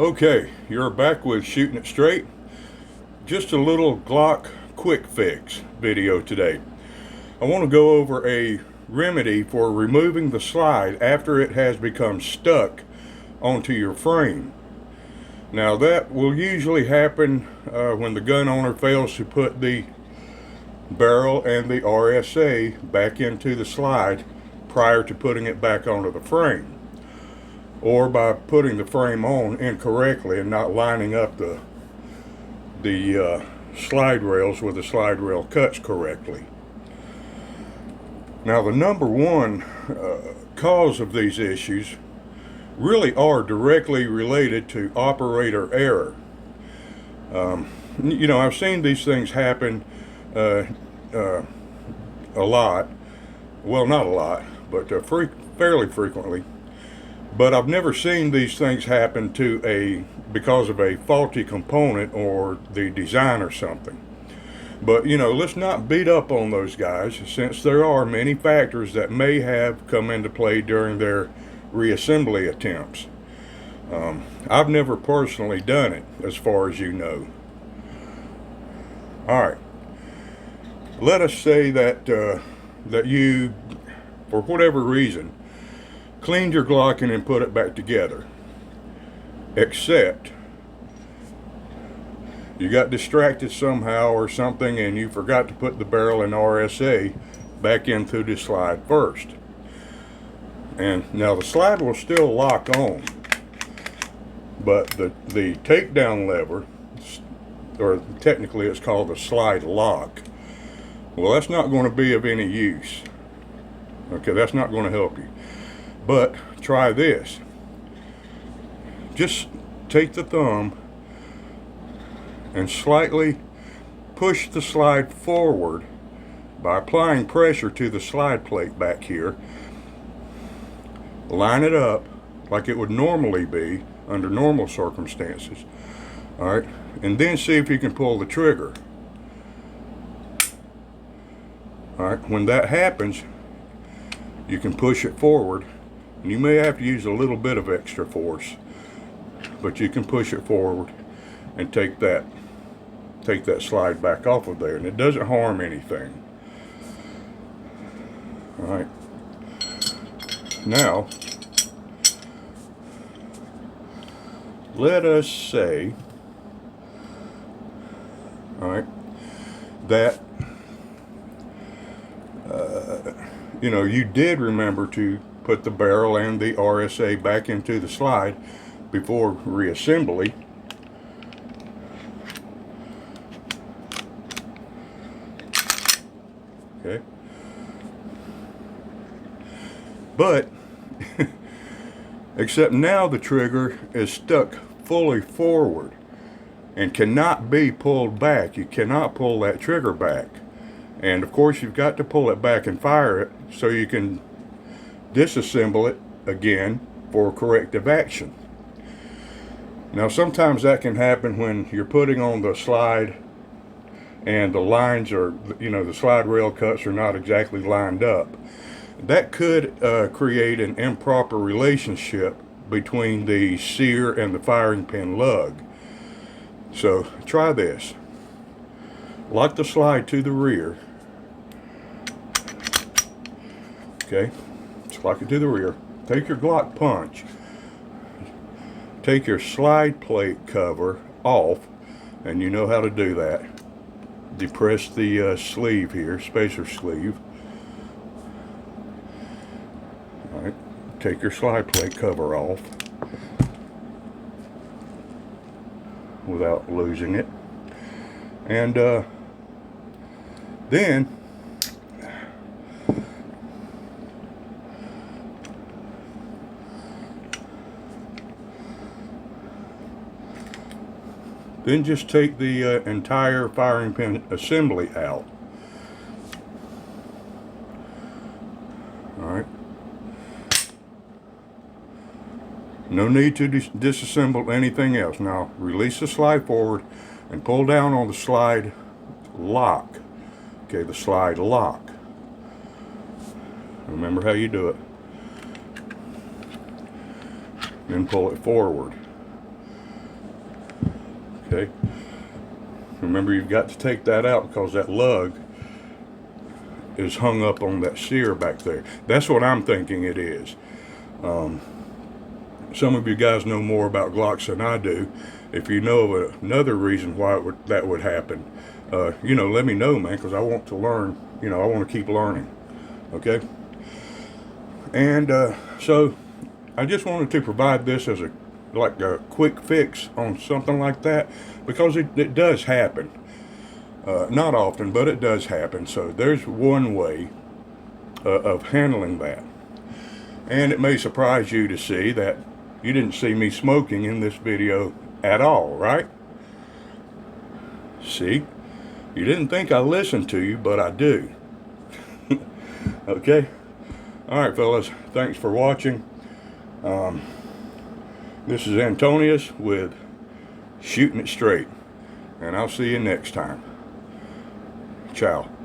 Okay, you're back with Shooting It Straight. Just a little Glock quick fix video today. I want to go over a remedy for removing the slide after it has become stuck onto your frame. Now that will usually happen when the gun owner fails to put the barrel and the RSA back into the slide prior to putting it back onto the frame, or by putting the frame on incorrectly and not lining up the slide rails with the slide rail cuts correctly. Now the number one cause of these issues really are directly related to operator error. I've seen these things happen a lot. Well, not a lot, but fairly frequently. But I've never seen these things happen because of a faulty component or the design or something. But let's not beat up on those guys, since there are many factors that may have come into play during their reassembly attempts. I've never personally done it, as far as you know. Alright, let us say that you, for whatever reason, cleaned your Glock and then put it back together, except you got distracted somehow or something and you forgot to put the barrel and RSA back into the slide first. And now the slide will still lock on, but the takedown lever, or technically it's called the slide lock, well, that's not going to be of any use. Okay, that's not going to help you. But try this. Just take the thumb and slightly push the slide forward by applying pressure to the slide plate back here. Line it up like it would normally be under normal circumstances. Alright, and then see if you can pull the trigger. Alright, when that happens, you can push it forward. And you may have to use a little bit of extra force, but you can push it forward and take that slide back off of there, and it doesn't harm anything. Alright, now let us say, alright, that you did remember to put the barrel and the RSA back into the slide before reassembly. Okay. But except now the trigger is stuck fully forward and cannot be pulled back. You cannot pull that trigger back. And of course you've got to pull it back and fire it so you can disassemble it again for corrective action. Now sometimes that can happen when you're putting on the slide and the lines are, the slide rail cuts are not exactly lined up. That could create an improper relationship between the sear and the firing pin lug. So try this. Lock the slide to the rear. Okay, just lock it to the rear. Take your Glock punch. Take your slide plate cover off, and you know how to do that. Depress the sleeve here, spacer sleeve. Alright, take your slide plate cover off without losing it. And then just take the entire firing pin assembly out. Alright. No need to disassemble anything else. Now release the slide forward and pull down on the slide lock. Okay, the slide lock. Remember how you do it. Then pull it forward. Okay. Remember, you've got to take that out because that lug is hung up on that sear back there. That's what I'm thinking it is. Some of you guys know more about Glocks than I do. If you know of another reason why that would happen, let me know, man, because I want to learn. I want to keep learning. Okay. And so I just wanted to provide this as a quick fix on something like that, because it does happen. Not often, but it does happen. So there's one way of handling that. And it may surprise you to see that you didn't see me smoking in this video at all, right? See? You didn't think I listened to you, but I do. Okay? Alright, fellas. Thanks for watching. This is Antonius with Shooting It Straight. And I'll see you next time. Ciao.